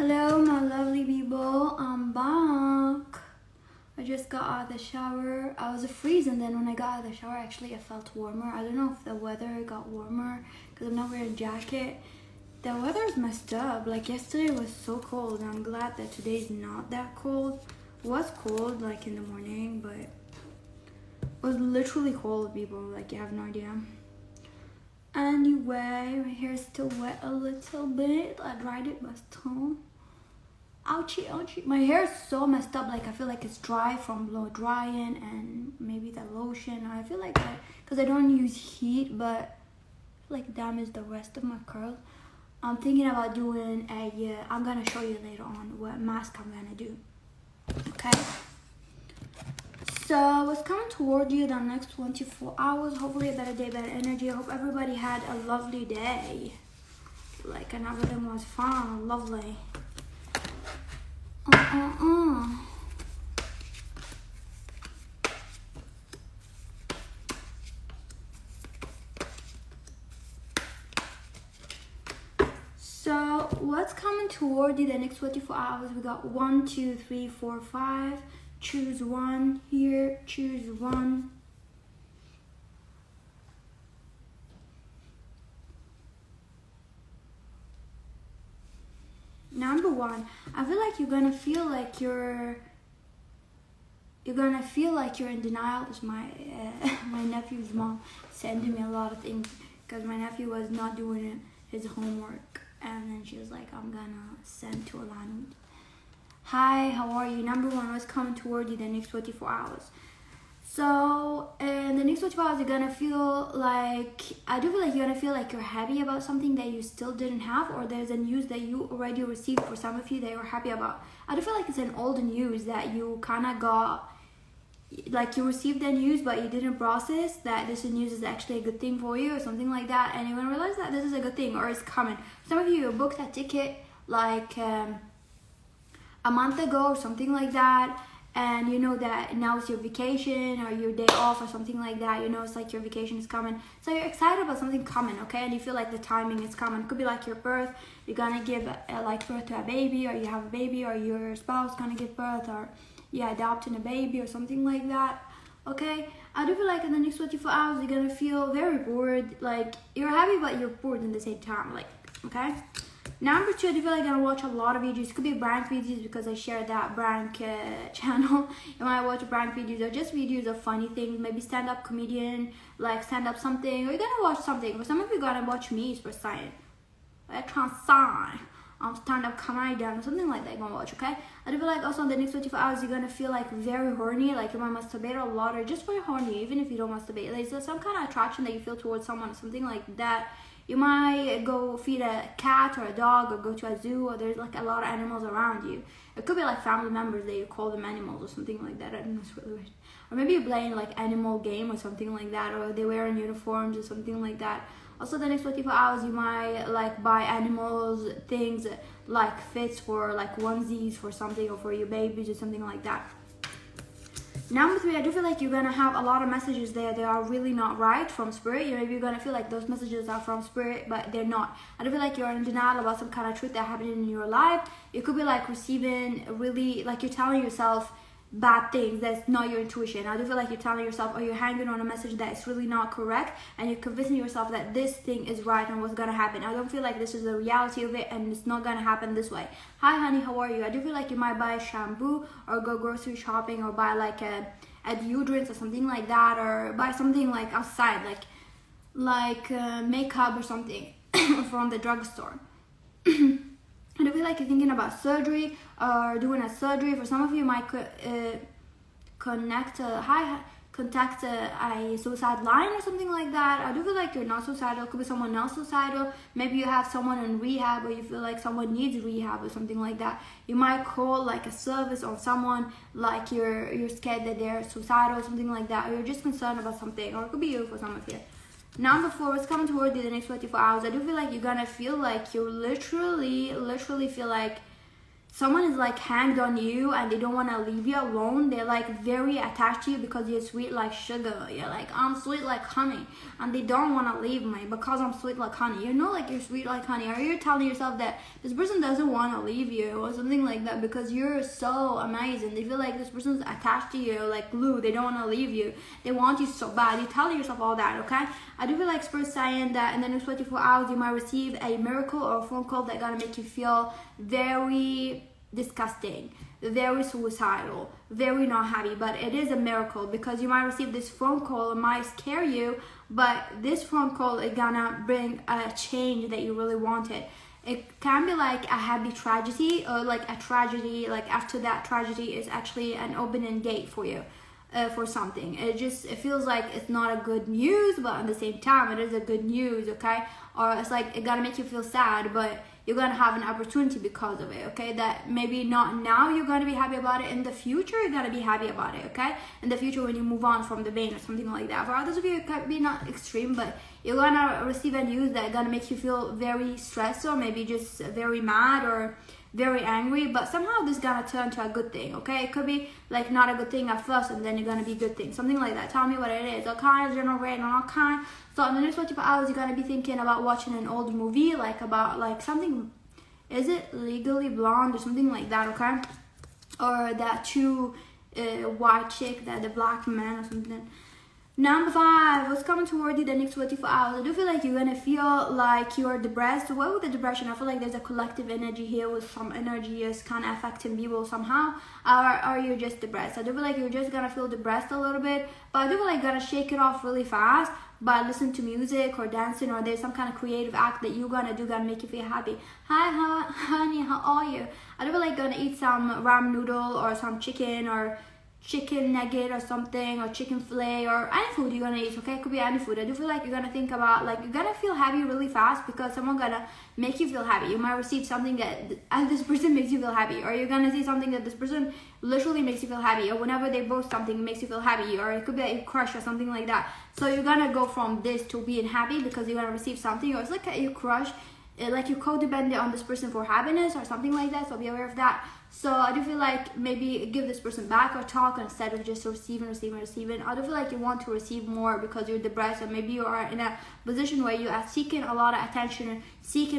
Hello my lovely people, I'm back. I just got out of the shower. I was freezing, then when I got out of the shower actually I felt warmer. I don't know if the weather got warmer because I'm not wearing a jacket. The weather's messed up. Like yesterday was so cold and I'm glad that today's not that cold. It was cold like in the morning, but it was literally cold, people. Like you have no idea. Anyway, my hair is still wet a little bit. I dried it, but still. Ouchie, ouchie. My hair is so messed up. Like I feel like it's dry from blow drying and maybe the lotion. I feel like because I don't use heat, but I feel like damaged the rest of my curls. I'm thinking about doing I'm gonna show you later on what mask I'm gonna do. Okay. So what's coming toward you the next 24 hours? Hopefully a better day, better energy. I hope everybody had a lovely day. Like and everything was fun, lovely. So what's coming toward you the next 24 hours? We got 1, 2, 3, 4, 5. Choose one here, choose one. Number 1, I feel like you're gonna feel like you're in denial. It's my my nephew's mom sending me a lot of things because my nephew was not doing his homework, and then she was like, I'm gonna send to elanooud. Hi, how are you? Number 1, what's coming toward you the next 24 hours? So in the next 24 hours, you're gonna feel like, I do feel like you're gonna feel like you're happy about something that you still didn't have, or there's a news that you already received for some of you that you're happy about. I do feel like it's an old news that you kind of got, like you received the news but you didn't process that this news is actually a good thing for you or something like that, and you're gonna realize that this is a good thing or it's coming. Some of you booked a ticket like a month ago or something like that, and you know that now it's your vacation or your day off or something like that. You know, it's like your vacation is coming, so you're excited about something coming, okay? And you feel like the timing is coming. It could be like your birth, you're gonna give birth to a baby, or you have a baby, or your spouse gonna give birth, or you're adopting a baby or something like that, okay? I do feel like in the next 24 hours you're gonna feel very bored. Like you're happy but you're bored in the same time, like, okay? Number 2, I do feel like I'm gonna watch a lot of videos. It could be prank videos because I share that prank channel. And when I watch prank videos or just videos of funny things, maybe stand-up comedian, like stand up something, or you're gonna watch something. For some of you, gonna watch me for sign, stand-up comedian or something like that. You're gonna watch, okay? I do feel like also in the next 24 hours you're gonna feel like very horny, like you might masturbate a lot, or just very horny, even if you don't masturbate. Like, there's some kind of attraction that you feel towards someone or something like that. You might go feed a cat or a dog or go to a zoo, or there's like a lot of animals around you. It could be like family members that you call them animals or something like that. I don't know, it's really weird. Or maybe you're playing like animal game or something like that, or they wearing uniforms or something like that. Also the next 24 hours you might like buy animals, things like fits for like onesies for something, or for your babies or something like that. Number 3, I do feel like you're gonna have a lot of messages there that are really not right from spirit. Maybe you're gonna feel like those messages are from spirit, but they're not. I do feel like you're in denial about some kind of truth that happened in your life. It could be like receiving really, like you're telling yourself bad things that's not your intuition. I do feel like you're telling yourself, or you're hanging on a message that is really not correct, and you're convincing yourself that this thing is right and what's gonna happen. I don't feel like this is the reality of it, and it's not gonna happen this way. Hi honey, how are you? I do feel like you might buy a shampoo, or go grocery shopping, or buy like a deodorant or something like that, or buy something like outside, like makeup or something from the drugstore. I do feel like you're thinking about surgery or doing a surgery. For some of you might contact a suicide line or something like that. I do feel like you're not suicidal. It could be someone else suicidal. Maybe you have someone in rehab, or you feel like someone needs rehab or something like that. You might call like a service on someone, like you're scared that they're suicidal or something like that, or you're just concerned about something, or it could be you for some of you. Number 4, what's coming toward you the next 24 hours? I do feel like you're gonna feel like you literally feel like someone is like hanged on you and they don't want to leave you alone. They're like very attached to you because you're sweet like sugar. You're like, I'm sweet like honey, and they don't want to leave me because I'm sweet like honey. You know, like you're sweet like honey, or you're telling yourself that this person doesn't want to leave you or something like that because you're so amazing. They feel like this person's attached to you like glue. They don't want to leave you. They want you so bad. You tell yourself all that, okay? I do feel like Spirit saying that in the next 24 hours you might receive a miracle or a phone call that gonna make you feel very disgusting, very suicidal, very not happy. But it is a miracle because you might receive this phone call. It might scare you, but this phone call is gonna bring a change that you really wanted. It can be like a happy tragedy, or like a tragedy, like after that tragedy is actually an opening gate for you. For something, it feels like it's not a good news, but at the same time it is a good news, okay? Or it's like it gonna make you feel sad, but you're gonna have an opportunity because of it, okay? That maybe not now you're gonna be happy about it, in the future you're gonna be happy about it, okay? In the future when you move on from the vein or something like that. For others of you it could be not extreme, but you're gonna receive a news that gonna make you feel very stressed, or maybe just very mad or very angry, but somehow this is gonna turn to a good thing, okay? It could be like not a good thing at first and then you're gonna be a good thing, something like that. Tell me what it is, okay? General rate and all kind. So in the next 24 hours you're gonna be thinking about watching an old movie, like about like something, is it Legally Blonde or something like that, okay? Or that two white chick, that the black man or something. Number 5, what's coming toward you the next 24 hours? I do feel like you're gonna feel like you're depressed. What with the depression? I feel like there's a collective energy here with some energy is kind of affecting people somehow. Or you're just depressed. I do feel like you're just gonna feel depressed a little bit, but I do feel like you're gonna shake it off really fast by listening to music or dancing, or there's some kind of creative act that you're gonna do gonna make you feel happy. Hi, honey, how are you? I do feel like gonna eat some ramen noodle or some chicken or chicken nugget or something, or chicken fillet, or any food you're gonna eat, okay? It could be any food. I do feel like you're gonna think about, like, you're gonna feel happy really fast because someone gonna make you feel happy. You might receive something that this person makes you feel happy, or you're gonna see something that this person literally makes you feel happy, or whenever they post something it makes you feel happy, or it could be a crush or something like that. So you're gonna go from this to being happy because you're gonna receive something, or it's like a crush, like you're codependent on this person for happiness or something like that, so be aware of that. So I do feel like maybe give this person back or talk instead of just receiving. I do feel like you want to receive more because you're depressed, or maybe you are in a position where you are seeking a lot of attention,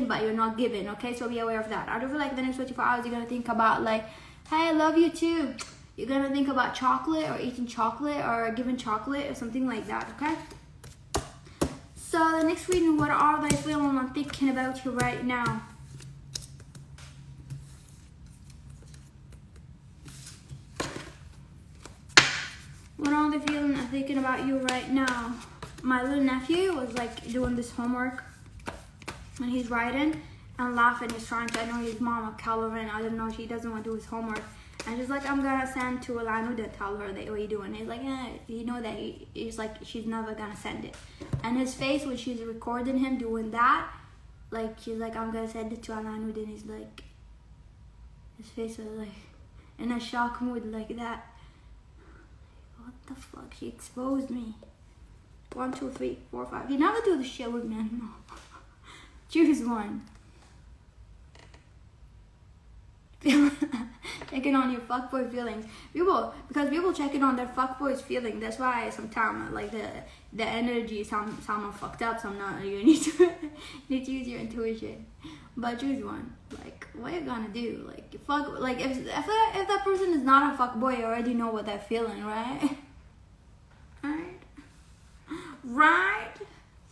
but you're not giving, okay? So be aware of that. I do feel like the next 24 hours you're gonna think about like, hey, I love you too. You're gonna think about chocolate, or eating chocolate, or giving chocolate, or something like that, okay? So the next reading, what are they feeling? I'm thinking about you right now. What are they feeling? I'm thinking about you right now. My little nephew was like doing this homework, and he's writing and laughing. He's trying to annoy his mom, Calvin. I don't know, she doesn't want to do his homework. And she's like, I'm gonna send to elanooud and tell her that what you doing. He's like, yeah, you know that he's like, she's never gonna send it. And his face when she's recording him doing that, like she's like, I'm gonna send it to elanooud, and he's like, his face was like in a shock mood like that. What the fuck? She exposed me. 1, 2, 3, 4, 5. You never do the shit with me anymore. Choose one. Checking on your fuckboy feelings. Because people checking on their fuckboy's feelings. That's why sometimes like the energy some are fucked up, some not. You need to use your intuition. But choose one. Like, what you gonna do? Like, fuck. Like, if that person is not a fuckboy, you already know what they're feeling, right? Right?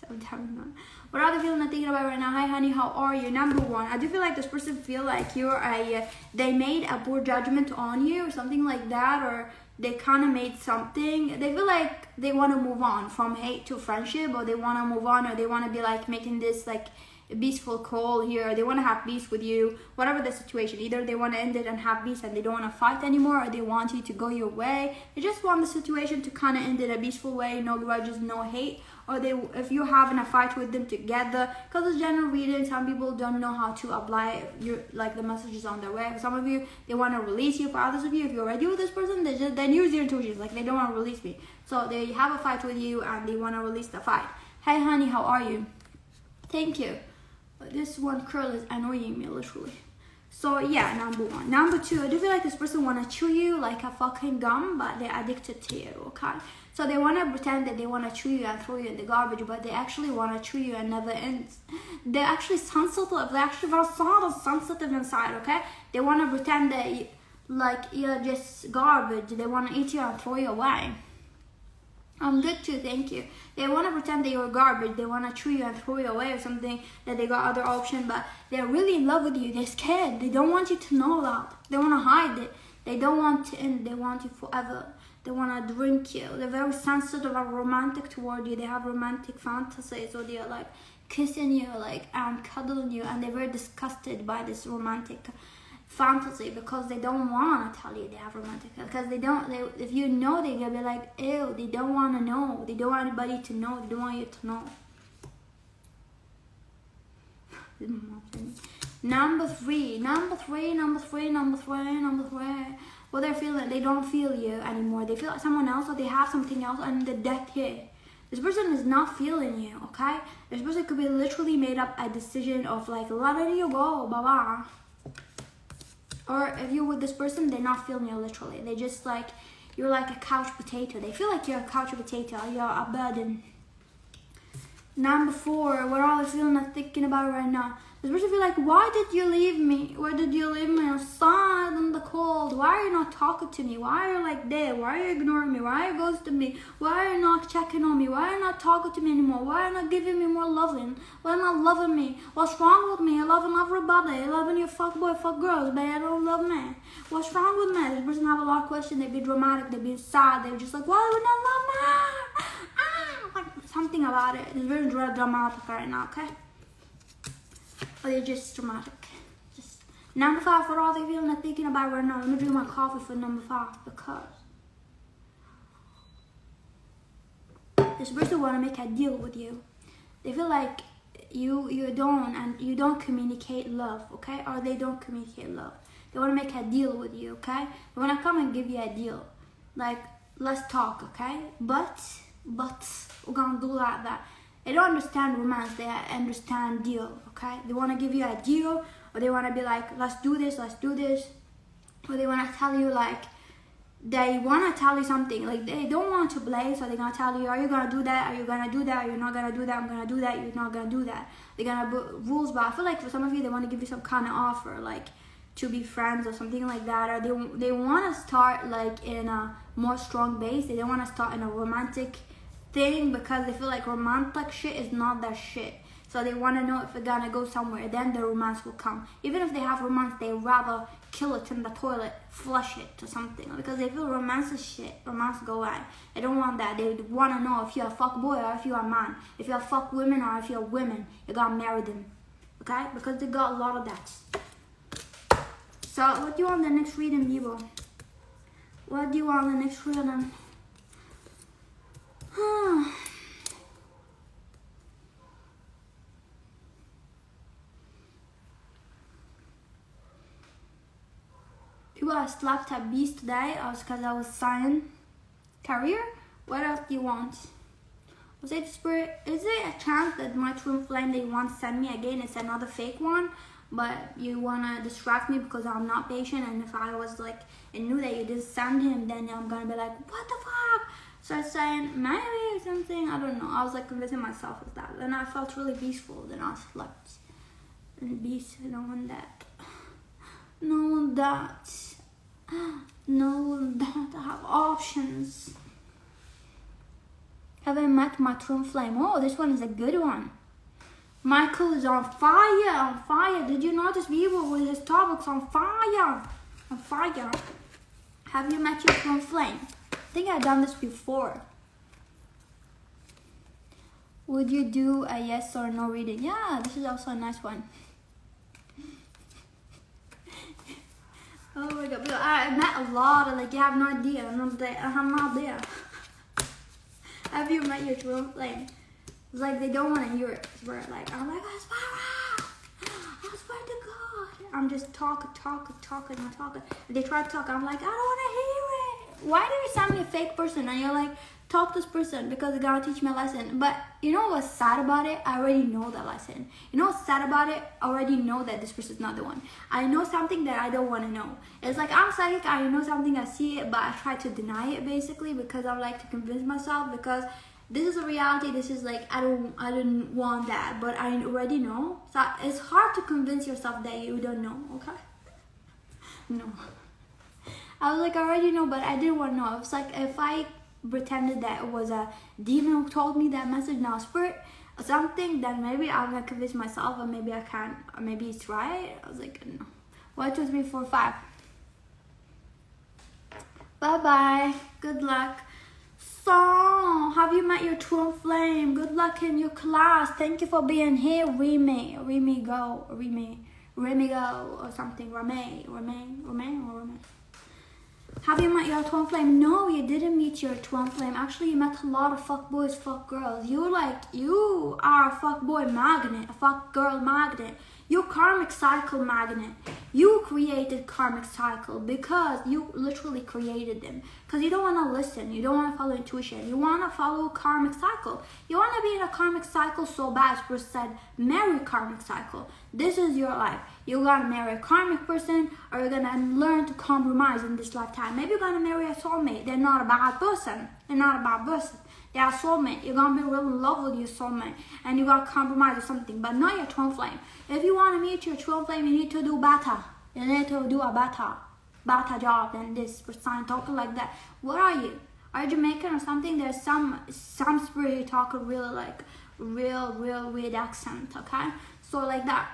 Sometimes not. What are the feelings I'm thinking about right now? Hi, honey, how are you? Number 1, I do feel like this person feel like they made a poor judgment on you or something like that, or they kind of made something. They feel like they want to move on from hate to friendship, or they want to move on, or they want to be like making this like a peaceful call here. They want to have peace with you, whatever the situation. Either they want to end it and have peace and they don't want to fight anymore, or they want you to go your way. They just want the situation to kind of end in a peaceful way, no grudges, no hate. Or if you're having a fight with them together, because it's general reading, some people don't know how to apply the messages on their way. For some of you, they want to release you. For others of you, if you're already with this person, they use your intuitions, like they don't want to release me. So they have a fight with you and they want to release the fight. Hey honey, how are you? Thank you. This one curl is annoying me literally. So yeah, number one. Number two, I do feel like this person wanna chew you like a fucking gum, but they're addicted to you, okay? So they wanna pretend that they wanna chew you and throw you in the garbage, but they actually wanna chew you and never ends. They're actually sensitive. They're actually very sensitive inside, okay? They wanna pretend that you're just garbage. They wanna eat you and throw you away. I'm good too, thank you. They want to pretend that you're garbage. They want to chew you and throw you away or something, that they got other options, but they're really in love with you. They're scared. They don't want you to know that. They want to hide it. They don't want to end. They want you forever. They want to drink you. They're very sensitive and romantic toward you. They have romantic fantasies, or they're like kissing you and cuddling you, and they're very disgusted by this romantic fantasy because they don't want to tell you they have romantic, because if you know, they're gonna be like, ew. They don't want to know. They don't want anybody to know. They don't want you to know. Number three. What they're feeling, they don't feel you anymore. They feel like someone else, or they have something else, and the death here. This person is not feeling you, okay? This person could be literally made up a decision of like, letting you go, bye-bye. Or if you're with this person, they're not feeling you literally. They just like, you're like a couch potato. They feel like you're a couch potato. You're a burden. Number four, what are they feeling and thinking about right now? This person feel like, why did you leave me? Why did you leave me outside in the cold? Why are you not talking to me? Why are you like there? Why are you ignoring me? Why are you ghosting me? Why are you not checking on me? Why are you not talking to me anymore? Why are you not giving me more loving? Why are you not loving me? What's wrong with me? You're loving everybody. You're loving your fuck boy, fuck girls, but you don't love me. What's wrong with me? This person have a lot of questions. They be dramatic. They be sad. They're just like, why would not love me? Like something about it. It's very dramatic right now, okay? Or they're just dramatic. Just number five, what are they feeling and thinking about right now? Let me drink my coffee for number five, because this person want to make a deal with you. They feel like you don't communicate love, okay? Or they don't communicate love. They want to make a deal with you, okay? They want to come and give you a deal, like, let's talk, okay? But we're gonna do like that. They don't understand romance, they understand deal, okay? They want to give you a deal, or they want to be like, let's do this. Or they want to tell you like, they want to tell you something, like they don't want to play, so they're going to tell you, are you going to do that? Are you going to do that? You're not going to do that? I'm going to do that? You're not going to do that? They're going to put rules, but I feel like for some of you, they want to give you some kind of offer, like to be friends or something like that, or they want to start like in a more strong base. They don't want to start in a romantic thing, because they feel like romantic shit is not their shit. So they want to know if they're gonna go somewhere, then the romance will come. Even if they have romance, they rather kill it in the toilet, flush it to something, because they feel romance is shit. Romance go away. They don't want that. They want to know if you're a fuck boy or if you're a man. If you're a fuck women or if you're women, you gotta marry them, okay? Because they got a lot of that. So what do you want the next reading, people? What do you want the next reading? People, I slapped a beast today because I was signing career. What else do you want? Was it spirit? Is there a chance that my Twinflame they want to send me again? It's another fake one, but you wanna distract me because I'm not patient. And if I was like and knew that you didn't send him, then I'm gonna be like, what the fuck? So I was saying maybe or something. I don't know. I was like convincing myself of that. Then I felt really peaceful. Then I slept. And peace, knowing that I have options. Haven't met my Twinflame. Oh, this one is a good one. Michael is on fire. Did you notice people with his topics on fire? Have you met your Twinflame? I think I've done this before. Would you do a yes or no reading? Yeah, this is also a nice one. Oh my god, I met a lot of, like, you have no idea. I have no idea. Have you met your Twinflame? It's like they don't want to hear it. We're like, I'm like, I swear to God. I'm just talking. They try to talk. I'm like, I don't want to hear it. Why do you send me a fake person? And you're like, talk to this person because they're gonna teach me a lesson. But you know what's sad about it? I already know that lesson. You know what's sad about it? I already know that this person's not the one. I know something that I don't want to know. It's like I'm psychic, I know something, I see it, but I try to deny it basically because I like to convince myself, because this is a reality. This is like I don't want that, but I already know. So it's hard to convince yourself that you don't know. Okay? No. I was like, I already know, but I didn't want to know. It's like if I pretended that it was a demon who told me that message, now spirit or something, then maybe I'm gonna convince myself, or maybe I can't, or maybe it's right. I was like, no. 1, 2, 3, 4, 5. Bye bye. Good luck. So, have you met your twin flame? Good luck in your class. Thank you for being here, Remy go, or something. Remy. Have you met your twin flame? No, you didn't meet your twin flame. Actually, you met a lot of fuck boys, fuck girls. You are a fuck boy magnet, a fuck girl magnet. You're karmic cycle magnet. You created karmic cycle because you literally created them. Because you don't want to listen. You don't want to follow intuition. You want to follow karmic cycle. You want to be in a karmic cycle so bad. Spirit said, marry karmic cycle. This is your life. You're going to marry a karmic person, or you're going to learn to compromise in this lifetime. Maybe you're going to marry a soulmate. They're not a bad person. They are soulmate. You're going to be real in love with your soulmate, and you're going to compromise or something, but not your twin flame. If you want to meet your twin flame, you need to do better. You need to do a better job than this person talking like that. What are you? Are you Jamaican or something? There's some spirit talking really like real weird accent, okay? So like that.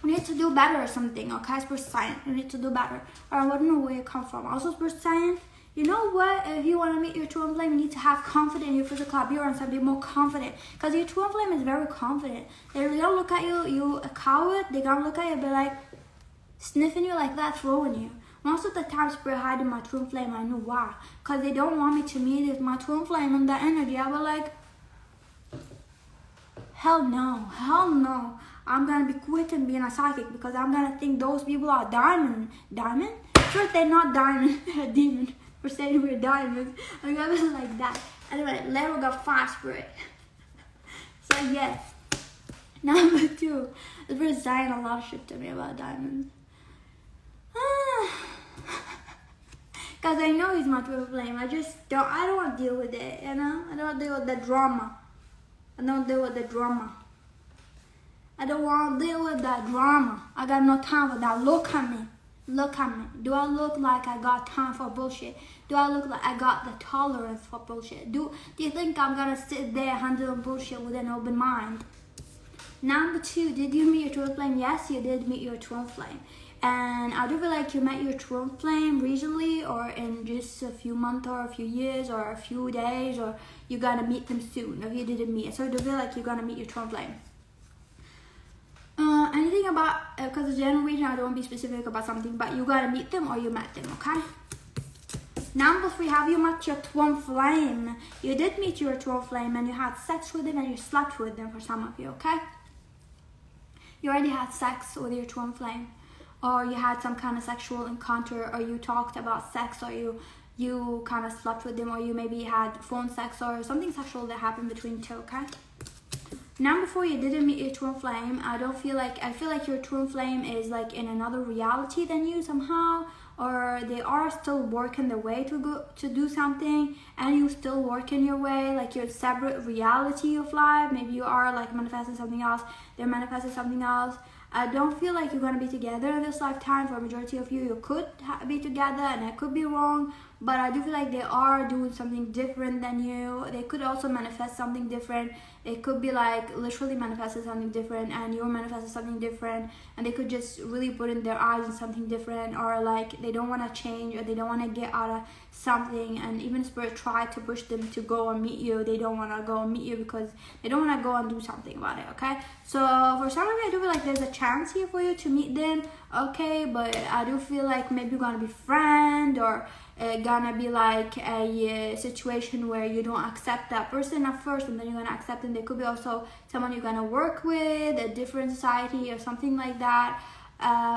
You need to do better or something, okay? Spirit science. You need to do better. Or I don't know where you come from. Also, spirit science. You know what? If you want to meet your twin flame, you need to have confidence in your physical appearance and be more confident. Because your twin flame is very confident. They don't look at you, you a coward. They're going to look at you and be like, sniffing you like that, throwing you. Most of the time, spirit hiding my twin flame. I know why. Because they don't want me to meet with my twin flame and that energy. I was like, hell no. I'm going to be quitting being a psychic because I'm going to think those people are diamond. Diamond? Sure, they're not diamond. They're a demon. For saying we're diamonds. I'm going to be like that. Anyway, level got 5 spirit. So, yes. Number 2. The spirit saying a lot of shit to me about diamonds. Because I know he's my twin flame. I don't want to deal with it, you know? I don't want to deal with the drama. I don't want to deal with that drama. I got no time for that. Look at me. Do I look like I got time for bullshit? Do I look like I got the tolerance for bullshit? Do you think I'm gonna sit there handling bullshit with an open mind? Number 2, did you meet your twin flame? Yes, you did meet your twin flame. And I do feel like you met your twin flame recently, or in just a few months, or a few years, or a few days, or you're gonna meet them soon if you didn't meet. So I do feel like you're gonna meet your twin flame. Anything about, because the general reason I don't want to be specific about something, but you gotta meet them or you met them, okay? Number 3, have you met your twin flame? You did meet your twin flame and you had sex with them and you slept with them for some of you, okay? You already had sex with your twin flame, or you had some kind of sexual encounter, or you talked about sex, or you kind of slept with them, or you maybe had phone sex or something sexual that happened between two, okay? Number 4, you didn't meet your twin flame. I feel like your twin flame is like in another reality than you somehow, or they are still working their way to do something, and you still working your way, like your separate reality of life. Maybe you are like manifesting something else, they're manifesting something else. I don't feel like you're going to be together in this lifetime. For a majority of you could be together, and I could be wrong, but I do feel like they are doing something different than you. They could also manifest something different. It could be like literally manifesting something different, and you're manifesting something different, and they could just really put in their eyes on something different, or like they don't want to change, or they don't want to get out of something, and even spirit try to push them to go and meet you. They don't want to go and meet you because they don't want to go and do something about it, okay? So for some of you, I do feel like there's a chance here for you to meet them, okay? But I do feel like maybe you're gonna be friend, or gonna be like a situation where you don't accept that person at first, and then you're gonna accept them. They could be also someone you're gonna work with, a different society or something like that,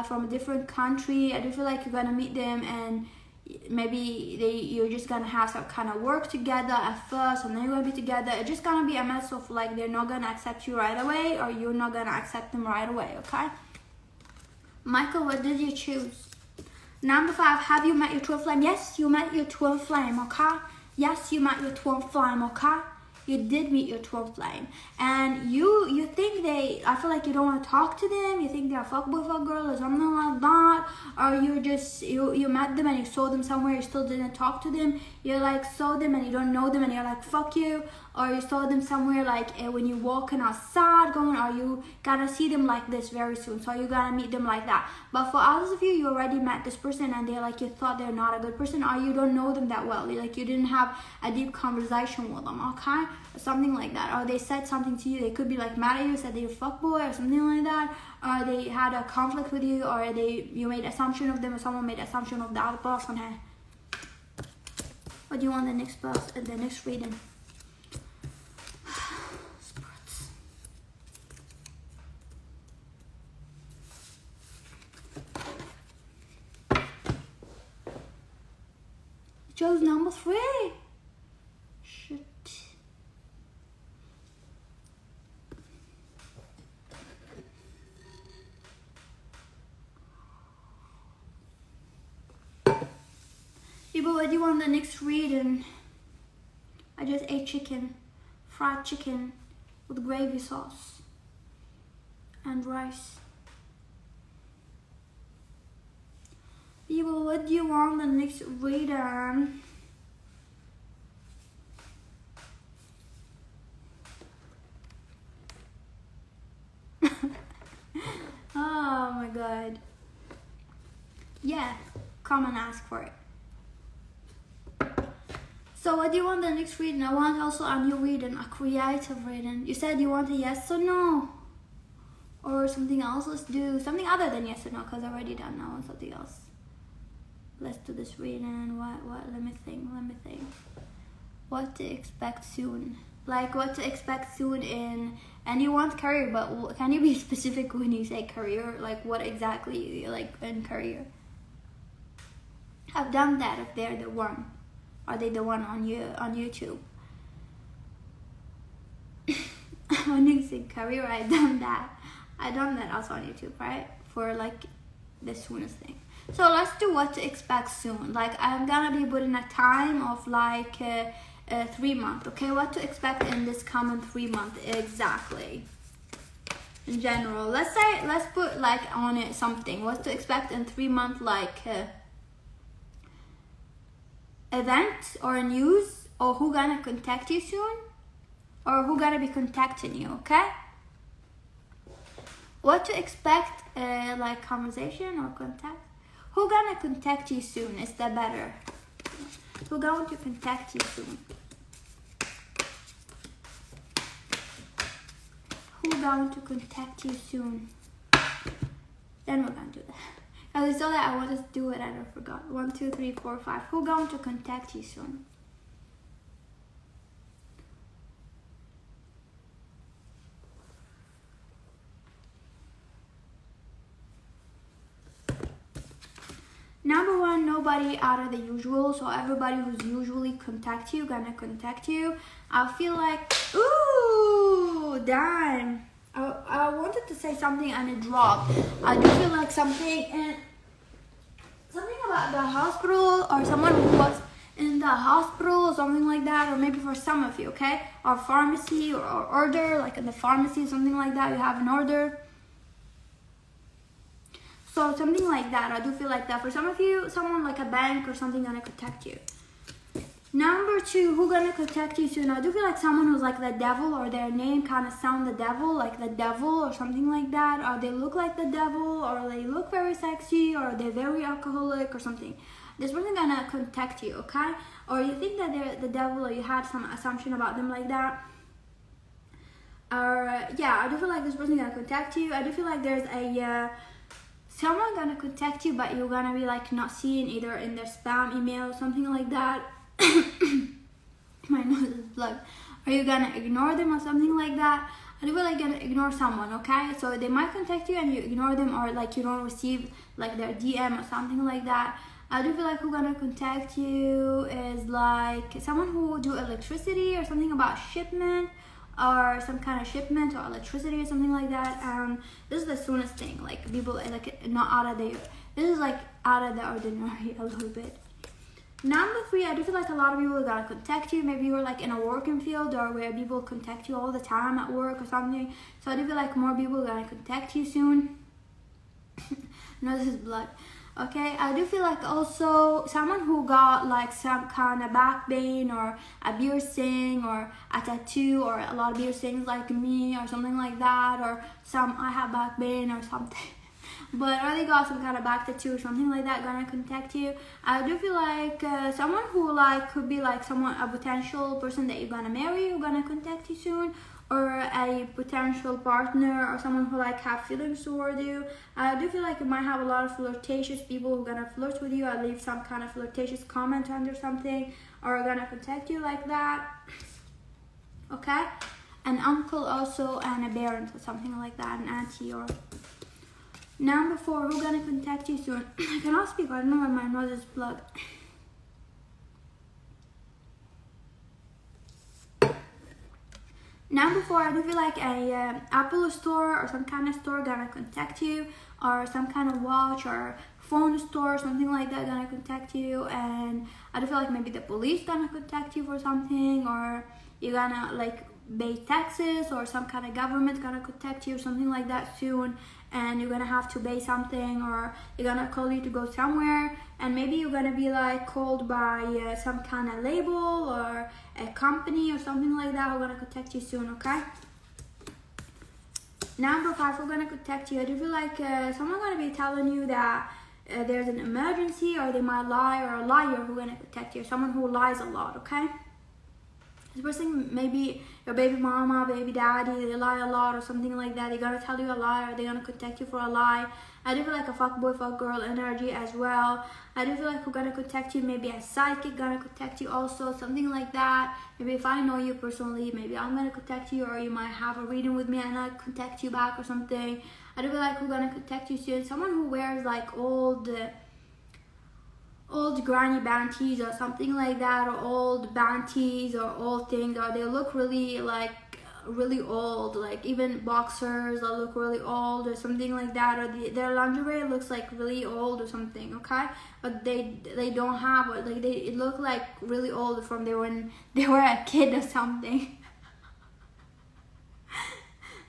from a different country. I do feel like you're gonna meet them, and maybe you're just gonna have some kind of work together at first, and then you're gonna be together. It's just gonna be a mess of like they're not gonna accept you right away, or you're not gonna accept them right away. Okay, Michael, what did you choose? Number 5, have you met your twin flame? Yes, you met your twin flame. Okay, yes, you met your twin flame. Okay, you did meet your twin flame, and you think I feel like you don't want to talk to them. You think they're a fuckboy, fuckgirl, or something like that, or you met them and you saw them somewhere, you still didn't talk to them. You like saw them and you don't know them, and you're like fuck you. Or you saw them somewhere like when you're walking outside going, or you gonna see them like this very soon, so you're gonna meet them like that. But for others of you, you already met this person and they're like, you thought they're not a good person, or you don't know them that well, you didn't have a deep conversation with them. Okay, something like that. Or they said something to you, they could be like mad at you, said they're a fuckboy or something like that, or they had a conflict with you, or you made assumption of them, or someone made assumption of the other person. Hey, what do you want the next reading? Chose number 3. Shit. People, what do you want the next reading? I just ate chicken, fried chicken with gravy sauce and rice. People, what do you want the next reading? Oh my god. Yeah, come and ask for it. So what do you want the next reading? I want also a new reading, a creative reading. You said you want a yes or no? Or something else? Let's do something other than yes or no, because I already done now on something else. Let's do this reading. What? Let me think. What to expect soon? Like what to expect soon and you want career, but can you be specific when you say career? Like what exactly you like in career? I've done that if they're the one. Are they the one on YouTube? When you say career, I done that also on YouTube, right? For like the soonest thing. So let's do what to expect soon. Like I'm gonna be putting a time of like 3 months. Okay, what to expect in this coming 3 months exactly. In general, let's put like on it something. What to expect in 3 months, like event or news, or who gonna contact you soon, or who gonna be contacting you. Okay. What to expect, like conversation or contact. Who gonna contact you soon is the better. Who going to contact you soon? Who going to contact you soon? Then we're gonna do that. I saw that I wanted to do it and I forgot. 1, 2, 3, 4, 5. Who going to contact you soon? Number 1, nobody out of the usual. So everybody who's usually contact you, gonna contact you. I feel like, ooh, damn. I wanted to say something and it dropped. I do feel like something about the hospital, or someone who was in the hospital or something like that, or maybe for some of you, okay? Or pharmacy or order, like in the pharmacy, something like that, you have an order. So something like that, I do feel like that. For some of you, someone like a bank or something gonna contact you. Number 2, who gonna contact you soon? I do feel like someone who's like the devil, or their name kind of sound the devil, like the devil or something like that. Or they look like the devil, or they look very sexy, or they're very alcoholic or something. This person gonna contact you, okay? Or you think that they're the devil, or you had some assumption about them like that. Or yeah, I do feel like this person gonna contact you. I do feel like there's a someone gonna contact you, but you're gonna be like not seeing either in their spam email or something like that. My nose is blood. Are you gonna ignore them or something like that? I do feel like you're gonna ignore someone, okay? So they might contact you and you ignore them, or like you don't receive like their DM or something like that. I do feel like who's gonna contact you is like someone who do electricity or something about shipment or some kind of shipment or electricity or something like that. This is the soonest thing, like people like not out of the, this is like out of the ordinary a little bit. Number 3, I do feel like a lot of people are gonna contact you. Maybe you're like in a working field or where people contact you all the time at work or something. So I do feel like more people are gonna contact you soon. No, this is blood. Okay, I do feel like also someone who got like some kind of back pain or a piercing or a tattoo or a lot of piercings like me or something like that, or I have back pain or something. But already got some kind of back tattoo or something like that gonna contact you. I do feel like someone who like could be like a potential person that you're gonna marry who gonna contact you soon, or a potential partner or someone who like have feelings toward you. I do feel like you might have a lot of flirtatious people who are gonna flirt with you or leave some kind of flirtatious comment under something or are gonna contact you like that. Okay, an uncle also and a parent or something like that, an auntie or. Number 4, who's gonna contact you soon? I cannot speak, I don't know why my nose is plugged. Number 4, I do feel like a Apple store or some kind of store gonna contact you, or some kind of watch or phone store or something like that gonna contact you. And I do feel like maybe the police gonna contact you for something, or you're gonna like pay taxes, or some kind of government gonna contact you or something like that soon, and you're gonna have to pay something, or you're gonna call you to go somewhere, and maybe you're gonna be like called by some kind of label or a company or something like that. We're gonna contact you soon. Okay, number 5, we're gonna contact you. I do feel like someone's gonna be telling you that there's an emergency, or they might lie, or a liar who's gonna contact you, someone who lies a lot. Okay, this person, maybe your baby mama, baby daddy, they lie a lot or something like that. They're gonna tell you a lie, or they're gonna contact you for a lie. I do feel like a fuck boy, fuck girl energy as well. I do feel like who's gonna contact you, maybe a psychic gonna contact you also, something like that. Maybe if I know you personally, maybe I'm gonna contact you, or you might have a reading with me and I contact you back or something. I do feel like who's gonna contact you soon, someone who wears like old granny panties or something like that, or old panties or old things, or they look really like really old, like even boxers that look really old or something like that, or their lingerie looks like really old or something. Okay, but they don't have it, like it look like really old from when they were a kid or something.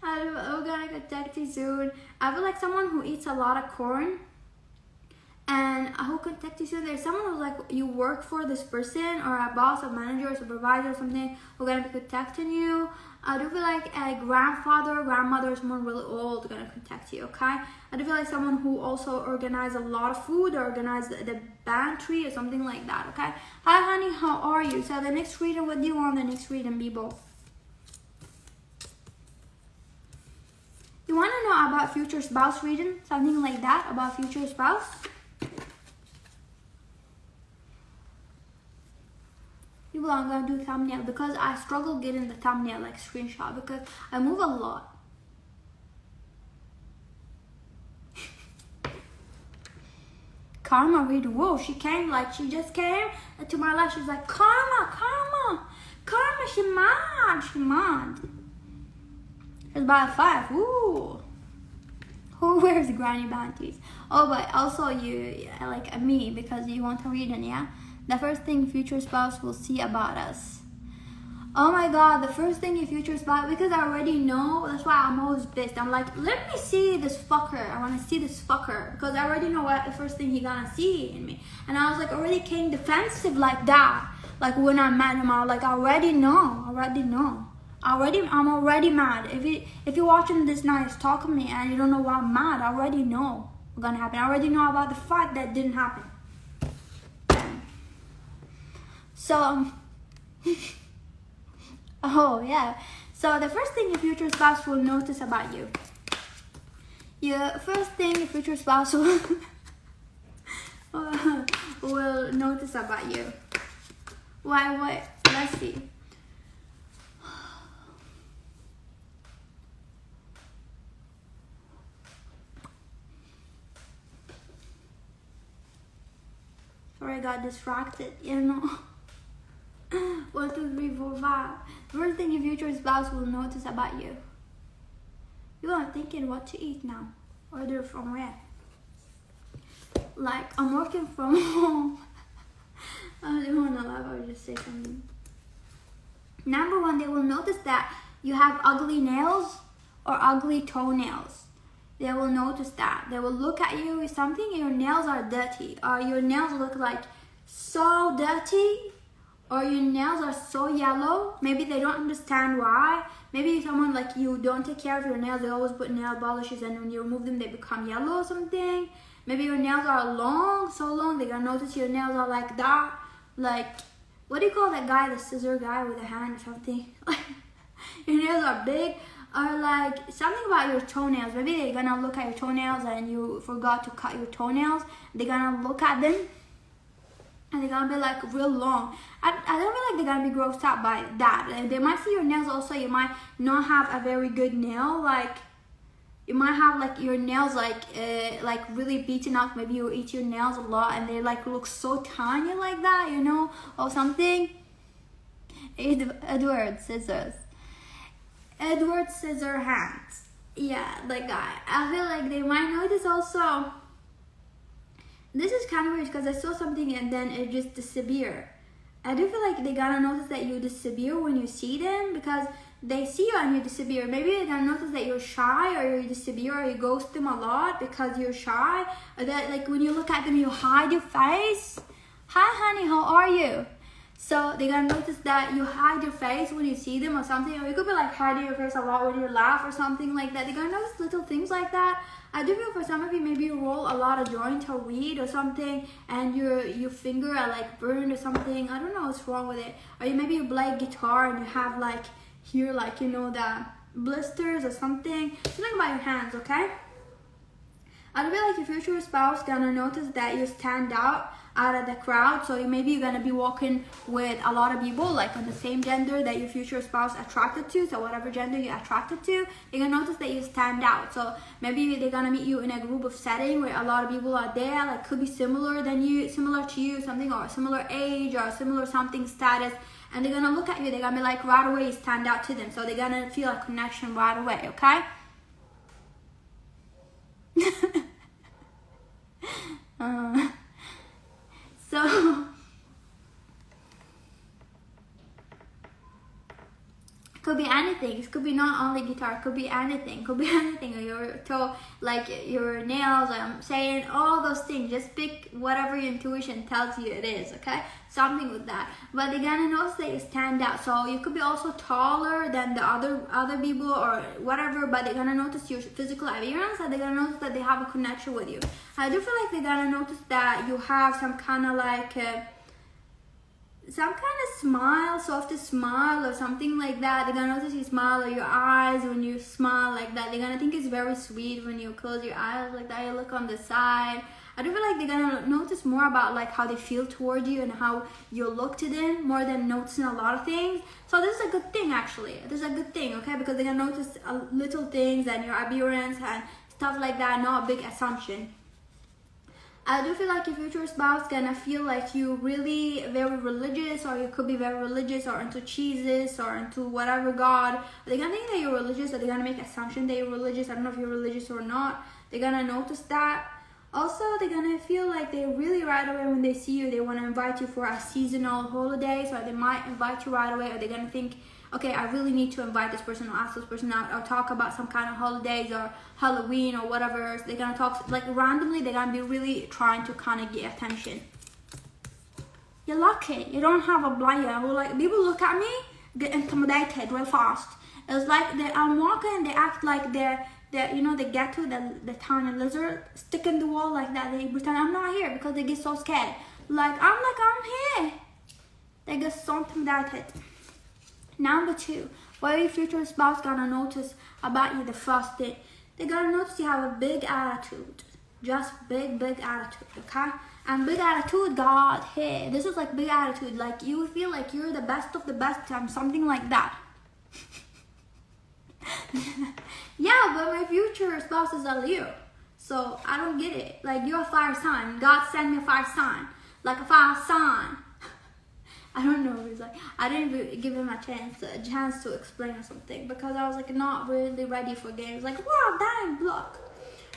I'm gonna contact you soon. I feel like someone who eats a lot of corn, and who contact you soon. There's someone who's like you work for this person, or a boss, a manager, or supervisor or something who's gonna be contacting you. I do feel like a grandfather or grandmother, someone really old, gonna contact you. Okay, I do feel like someone who also organize a lot of food, or organize the pantry or something like that. Okay, hi honey, how are you? So the next reading, what do you want the next reading, people? You want to know about future spouse reading, something like that, about future spouse? People, I'm gonna do thumbnail because I struggle getting the thumbnail like screenshot because I move a lot. Karma read, whoa, she just came to my life. She's like, Karma, she mad. It's about 5, ooh. Who wears granny panties? Oh, but also you, like me, because you want to read it, yeah? The first thing future spouse will see about us. Oh my god, the first thing your future spouse, because I already know, that's why I'm always pissed. I'm like, let me see this fucker. I want to see this fucker because I already know what the first thing he gonna see in me. And I was like already getting defensive like that. Like when I met him, I was like, I already know. I'm already mad. If you're watching this nice talk to me and you don't know why I'm mad, I already know what's gonna happen. I already know about the fight that didn't happen. So, oh yeah. So the first thing your future spouse will notice about you. Your first thing your future spouse will notice about you. What? Let's see. Sorry, I got distracted, you know. 1, 2, 3, 4, 5. The first thing your future spouse will notice about you. You are thinking what to eat now. Order from where? Like, I'm working from home. I don't want to laugh, I would just say something. Number 1, they will notice that you have ugly nails or ugly toenails. They will notice that. They will look at you with something, your nails are dirty, or your nails look like so dirty, or your nails are so yellow. Maybe they don't understand why. Maybe someone like you don't take care of your nails. They always put nail polishes, and when you remove them, they become yellow or something. Maybe your nails are long, so long, they're gonna notice your nails are like that. Like, what do you call that guy, the scissor guy with a hand or something? Your nails are big. Or like something about your toenails. Maybe they're gonna look at your toenails and you forgot to cut your toenails. They're gonna look at them and they're gonna be like real long. I don't feel like they're gonna be grossed out by that. They might see your nails also. You might not have a very good nail. Like you might have like your nails like really beaten up. Maybe you eat your nails a lot and they like look so tiny like that, you know, or something. Edward Scissors. Edward Scissorhands. Yeah, the guy. I feel like they might notice also. This is kind of weird because I saw something and then it just disappeared. I do feel like they gotta notice that you disappear when you see them because they see you and you disappear. Maybe they gotta notice that you're shy or you disappear or you ghost them a lot because you're shy. Or that like when you look at them you hide your face. Hi honey, how are you? So they're gonna notice that you hide your face when you see them or something, or you could be like hiding your face a lot when you laugh or something like that. They're gonna notice little things like that. I do feel for some of you, maybe you roll a lot of joints or weed or something, and your finger are like burned or something. I don't know what's wrong with it. Or maybe you play guitar and you have like here like, you know, the blisters or something. Something about your hands, okay? I do feel like your future spouse gonna notice that you stand out of the crowd. So maybe you're gonna be walking with a lot of people like on the same gender that your future spouse attracted to. So whatever gender you're attracted to, you're gonna notice that you stand out. So maybe they're gonna meet you in a group of setting where a lot of people are there, like could be similar to you, something, or similar age or similar something status, and they're gonna look at you. They're gonna be like right away you stand out to them. So they're gonna feel a connection right away, okay? So it could be anything. It could be not only guitar. It could be anything. It could be anything. Or your toe, like your nails. I'm saying all those things. Just pick whatever your intuition tells you it is. Okay, something with that. But they're gonna notice that you stand out. So you could be also taller than the other people or whatever. But they're gonna notice your physical appearance, and they're gonna notice that they have a connection with you. I do feel like they're gonna notice that you have some kind of like. Some kind of smile, soft smile or something like that. They're gonna notice you smile, or your eyes when you smile like that. They're gonna think it's very sweet when you close your eyes like that. You look on the side. I do feel like they're gonna notice more about like how they feel toward you and how you look to them more than noticing a lot of things. So this is a good thing actually. This is a good thing, okay? Because they're gonna notice little things and your appearance and stuff like that. Not a big assumption. I do feel like your future spouse gonna feel like you really very religious, or you could be very religious or into Jesus or into whatever God. They're gonna think that you're religious, or they're gonna make assumption that you're religious. I don't know if you're religious or not. They're gonna notice that. Also, they're gonna feel like they really right away when they see you, they wanna invite you for a seasonal holiday. So they might invite you right away, or they're gonna think, okay, I really need to invite this person or ask this person out or talk about some kind of holidays or Halloween or whatever. So they're gonna talk like randomly. They're gonna be really trying to kind of get attention. You're lucky. You don't have a blind. Like people look at me, get intimidated real fast. It's like I'm walking and they act like they're you know, the Gecko, the tiny lizard, stick in the wall like that. They pretend I'm not here because they get so scared. I'm here. They get so intimidated. Number 2, what your future spouse gonna notice about you? The first thing, they're gonna notice you have a big attitude. Just big attitude, okay? And big attitude, God, hey, this is like big attitude. Like you feel like you're the best of the best and something like that. Yeah, but my future spouse is a Leo. So I don't get it. Like you're a fire sign. God sent me a fire sign. like a fast sign. I don't know. It's like I didn't even give him a chance to explain or something because I was like not really ready for games. Like, wow, dang, block.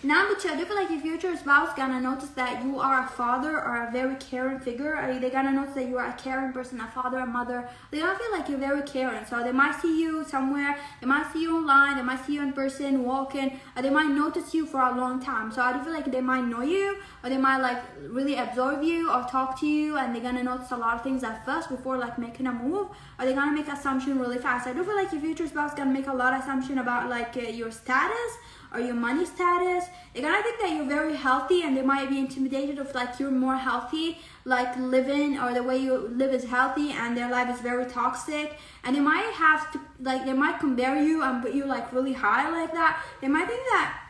Number 2, I do feel like your future spouse gonna notice that you are a father or a very caring figure. Or they gonna notice that you are a caring person, a father, a mother. They gonna feel like you're very caring. So they might see you somewhere, they might see you online, they might see you in person, walking, or they might notice you for a long time. So I do feel like they might know you, or they might like really absorb you or talk to you, and they're gonna notice a lot of things at first before like making a move, or they're gonna make assumption really fast. I do feel like your future spouse gonna make a lot of assumption about like your status or your money status. They're gonna think that you're very healthy, and they might be intimidated of like you're more healthy, like living, or the way you live is healthy and their life is very toxic. And they might have to like, they might compare you and put you like really high like that. They might think that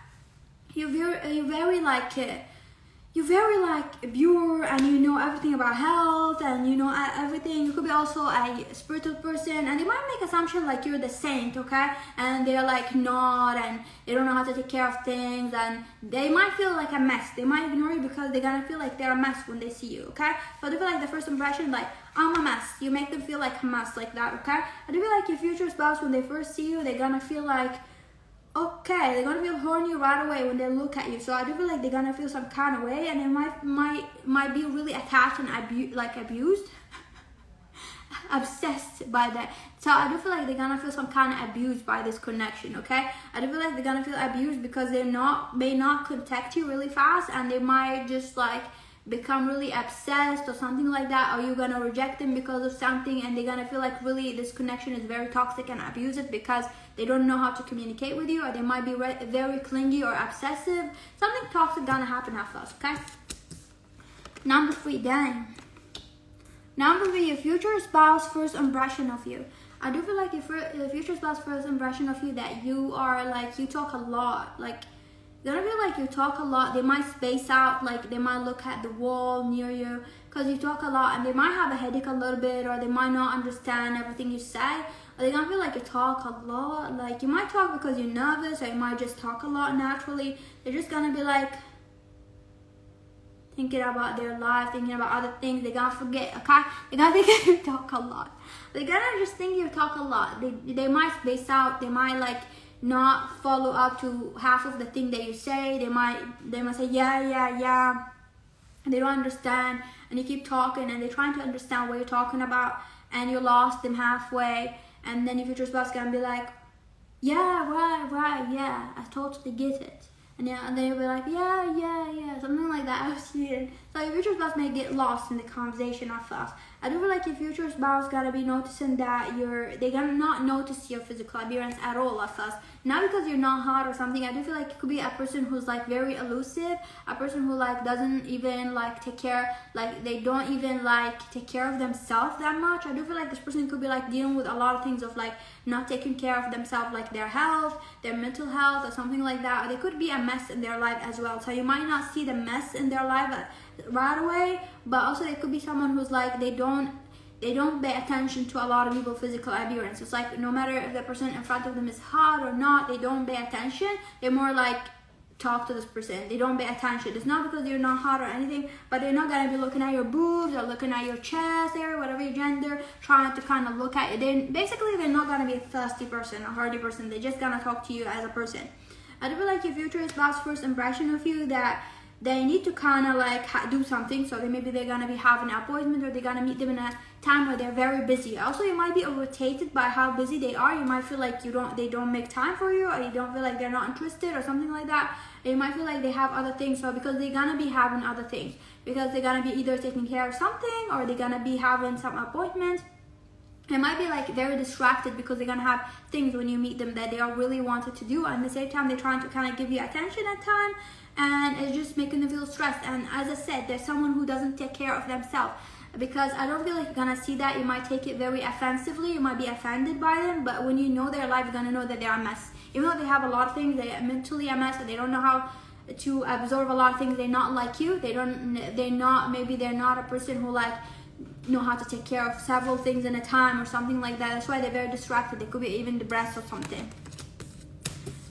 you're very like pure, and you know everything about health, and you know everything. You could be also a spiritual person, and they might make assumption like you're the saint, okay? And they're like not, and they don't know how to take care of things, and they might feel like a mess. They might ignore you because they're gonna feel like they're a mess when they see you, okay? So they feel like the first impression, like, I'm a mess. You make them feel like a mess like that, okay? I do feel like your future spouse, when they first see you, they're gonna feel like, okay, they're gonna feel horny right away when they look at you. So I do feel like they're gonna feel some kind of way, and they might be really attached and abused, obsessed by that. So I do feel like they're gonna feel some kind of abused by this connection. Okay, I do feel like they're gonna feel abused because they may not contact you really fast, and they might just like become really obsessed or something like that, or you're gonna reject them because of something, and they're gonna feel like really this connection is very toxic and abusive because they don't know how to communicate with you, or they might be very clingy or obsessive. Something toxic gonna happen at first, okay? Number 3, dang. Number 3, your future spouse first impression of you. I do feel like your future spouse first impression of you, that you are like, you talk a lot, like, they're gonna feel like you talk a lot. They might space out, like they might look at the wall near you because you talk a lot, and they might have a headache a little bit, or they might not understand everything you say, or they're gonna feel like you talk a lot. Like you might talk because you're nervous, or you might just talk a lot naturally. They're just gonna be like thinking about their life, thinking about other things. They're gonna forget, okay? They're gonna think you talk a lot. They're gonna just think you talk a lot. They might space out. They might like not follow up to half of the thing that you say. They might say yeah. And they don't understand, and you keep talking, and they're trying to understand what you're talking about, and you lost them halfway, and then your future spouse gonna be like, yeah, right, yeah, I totally get it. And then you'll be like, yeah, something like that. I've seen it. So your future spouse may get lost in the conversation at first. I do feel like your future spouse gotta be noticing that they're gonna not notice your physical appearance at all at first. Not because you're not hot or something. I do feel like it could be a person who's like very elusive, a person who like doesn't even like take care, like they don't even like take care of themselves that much. I do feel like this person could be like dealing with a lot of things of like not taking care of themselves, like their health, their mental health, or something like that. Or they could be a mess in their life as well. So you might not see the mess in their life right away, but also they could be someone who's like they don't pay attention to a lot of people's physical appearance. It's like no matter if the person in front of them is hot or not, they don't pay attention. They're more like, talk to this person. They don't pay attention. It's not because you're not hot or anything, but they're not gonna be looking at your boobs or looking at your chest area, whatever your gender, trying to kind of look at it. They're not gonna be a thirsty person, a hardy person. They're just gonna talk to you as a person. I do feel like your future spouse first impression of you, that they need to kind of like do something. So maybe they're gonna be having an appointment, or they're gonna meet them in a time where they're very busy. Also, you might be irritated by how busy they are. You might feel like they don't make time for you, or you don't feel like they're not interested or something like that. And you might feel like they have other things. So because they're gonna be having other things, because they're gonna be either taking care of something, or they're gonna be having some appointment. They might be like very distracted because they're gonna have things when you meet them that they are really wanted to do, and at the same time they're trying to kind of give you attention at time, and it's just making them feel stressed. And as I said, there's someone who doesn't take care of themselves, because I don't feel like you're gonna see that. You might take it very offensively, you might be offended by them, but when you know their life, you're gonna know that they're a mess. Even though they have a lot of things, they're mentally a mess, and they don't know how to absorb a lot of things. They're not like you. Maybe they're not a person who like know how to take care of several things in a time or something like that. That's why they're very distracted. They could be even depressed or something.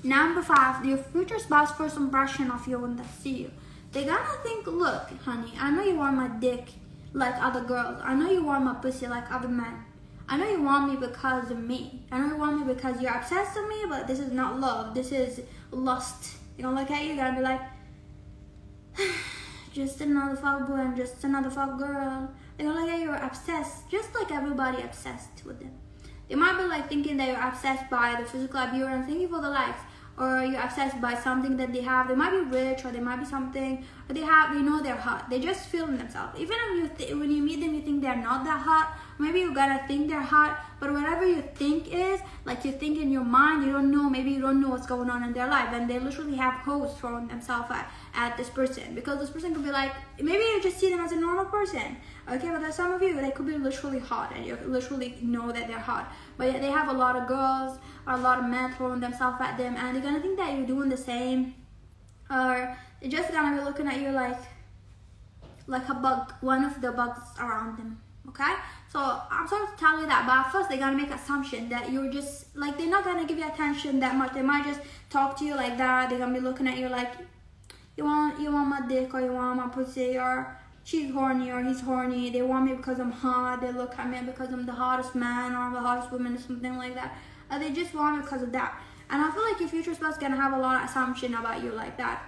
Number 5, your future spouse first impression of you when they see you. They're gonna think, look, honey, I know you want my dick. like other girls. I know you want my pussy like other men. I know you want me because of me. I know you want me because you're obsessed with me, but this is not love. This is lust. You know, look at you, you're gonna be like, just another fuck boy and just another fuck girl. They're gonna look at you, you're obsessed, just like everybody obsessed with them. They might be like thinking that you're obsessed by the physical appearance, thank you for the likes, or you're obsessed by something that they have. They might be rich, or they might be something, or they know they're hot. They just feel themselves. Even if when you meet them, you think they're not that hot. Maybe you gotta think they're hot, but whatever you think is, like you think in your mind, you don't know, maybe you don't know what's going on in their life, and they literally have hoes throwing themselves at this person, because this person could be like, maybe you just see them as a normal person, okay, but there's some of you, they could be literally hot, and you literally know that they're hot, but yet they have a lot of girls, or a lot of men throwing themselves at them, and they're gonna think that you're doing the same, or they're just gonna be looking at you like a bug, one of the bugs around them. Okay, so I'm sorry to tell you that, but at first they're gonna make assumption that you're just like, they're not gonna give you attention that much. They might just talk to you like that. They're gonna be looking at you like, you want my dick, or you want my pussy, or she's horny or he's horny. They want me because I'm hot. They look at me because I'm the hottest man or the hottest woman or something like that. They just want me because of that. And I feel like your future spouse is gonna have a lot of assumption about you like that.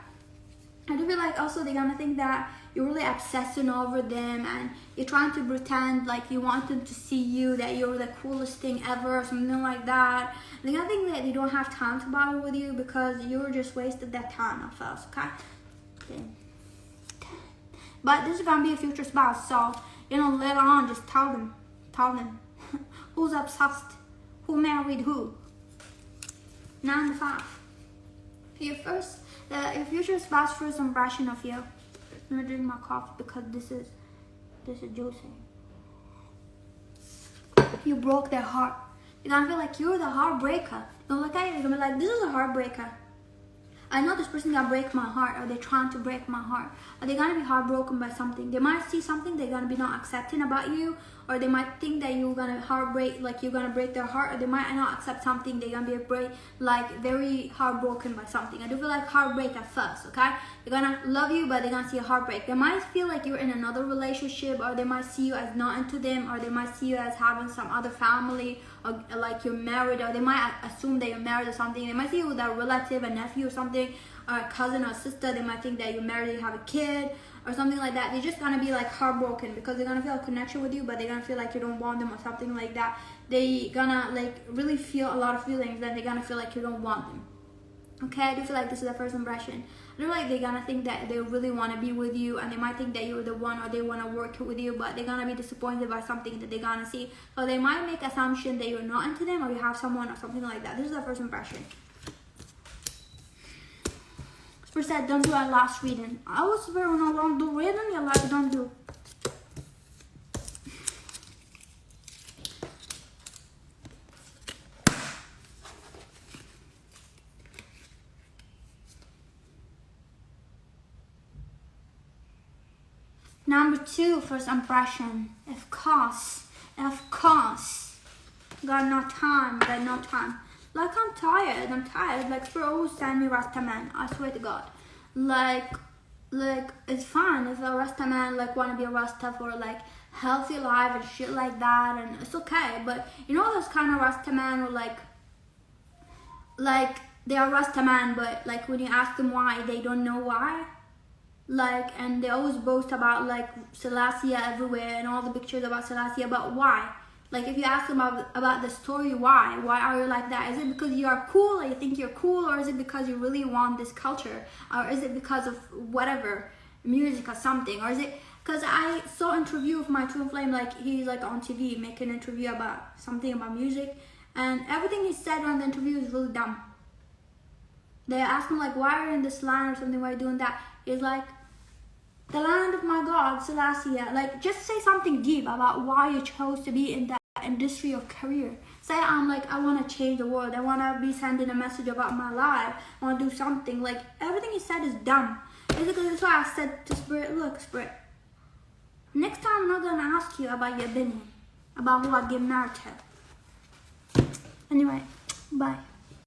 I do feel like also they're gonna think that you're really obsessing over them, and you're trying to pretend like you want them to see you, that you're the coolest thing ever, or something like that. They're gonna think that they don't have time to bother with you because you're just wasted that time of us, okay? But this is gonna be a future spouse, so you know, later on, just tell them who's obsessed, who married who. 9 to 5. Your future spouse first impression of you. I'm gonna drink my coffee because this is juicy. You broke their heart. You're gonna feel like you're the heartbreaker. Don't look at you, you're gonna be like, this is a heartbreaker. I know this person gonna break my heart, or they're trying to break my heart. Or they're gonna be heartbroken by something. They might see something they're gonna be not accepting about you, or they might think that you're gonna heartbreak, like you're gonna break their heart, or they might not accept something. They're gonna be very heartbroken by something. I do feel like heartbreak at first, okay? They're gonna love you, but they're gonna see a heartbreak. They might feel like you're in another relationship, or they might see you as not into them, or they might see you as having some other family, or like you're married, or they might assume that you're married or something. They might see you with a relative, a nephew or something, or a cousin or sister. They might think that you're married, you have a kid or something like that. They're just gonna be like heartbroken because they're gonna feel a connection with you, but they're gonna feel like you don't want them or something like that. They gonna like really feel a lot of feelings, then they're gonna feel like you don't want them. Okay, I do feel like this is the first impression. I feel like they're gonna think that they really want to be with you, and they might think that you're the one, or they want to work with you, but they're gonna be disappointed by something that they're gonna see. So they might make assumption that you're not into them, or you have someone or something like that. This is the first impression. First said, don't do our last reading. I was swear when I don't do reading, your life don't do. Number 2, first impression. Of course. Got no time. Like, I'm tired. Like, for always send me Rasta man. I swear to God. Like, it's fine if a Rasta man, like, want to be a Rasta for, like, healthy life and shit like that. And it's okay. But, you know those kind of Rasta man who, like, they are Rasta man, but, like, when you ask them why, they don't know why. Like, and they always boast about, like, Selassie everywhere and all the pictures about Selassie, but why? Like, if you ask them about the story, why are you like that? Is it because you are cool, or you think you're cool, or is it because you really want this culture, or is it because of whatever, music or something, or is it because I saw an interview of my Twinflame, like, he's like on TV making an interview about something about music, and everything he said on the interview is really dumb. They asked him, like, why are you in this line or something, why are you doing that? He's like, the land of my God, Selassie. Like, just say something deep about why you chose to be in that industry of career. Say, I want to change the world. I want to be sending a message about my life. I want to do something. Like, everything he said is dumb. Basically, that's why I said to Spirit, look, Spirit, next time I'm not going to ask you about your opinion, about who I get married to. Anyway, bye.